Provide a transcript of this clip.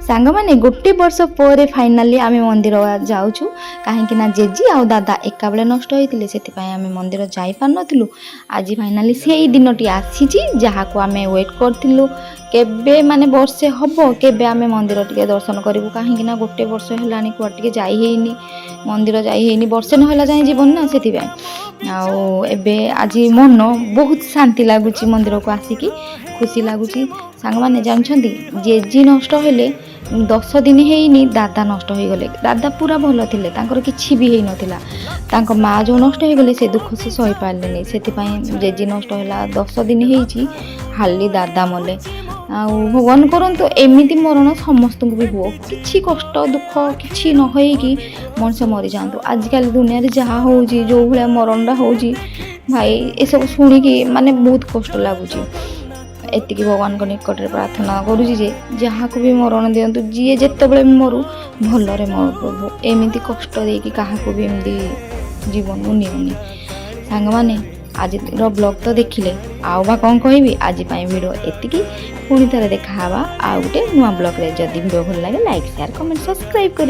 सांगमाने गोटे वर्ष पर फाइनाली आम मंदिर जाऊँ कहीं जेजी आ दादा एका बेले नष्ट होते से आम मंदिर जापार नु आज फाइनाली से दिन टी आसी जहाँ को आम वेट करूँ केबे माने वर्षे हम केबे आम मंदिर टे दर्शन करूँ कहीं गोटे वर्ष है कुआटे जाइनी मंदिर जाइनी वर्षे ना जाए जीवन ना से आबे आज मन बहुत शांति लगुच मंदिर को आसिकी खुशी लगुच सांग मैंने जानते जेजी नष्ट हेले 10 दिन है दादा नष्ट हो गले दादा पूरा भल थे कि भी हो नाता माँ जो नष्ट हो गले से दुख से सही पारे से जेजी नष्ट है 10 दिन हो हाली दादा मले आ भगवान करंतु एमती मरण समस्त भी हो कि कष्ट दुख कि न कि मनुष्य मरी जातु आजिकल दुनिया जहाँ हो जो भाया मरणटा हो भाई ये सब शुणिकी माने बहुत कष्ट लगुच एति भगवान को निकट में प्रार्थना करुँचे जहाँ को भी मरण दिंतु जी जिते बड़े मरु भलरे मरु प्रभु एमती कष्ट देकी क्या भी एमती जीवन को नियोनी सांग मैंने आज ब्लॉग तो देखिले आउ बा कौन कहबी आज वीडियो एतिकी पुणी थे देखा आउ गोटे नुआ ब्लॉग रे जदि वीडियो भल लगे लाइक शेयर कमेंट सब्सक्राइब कर।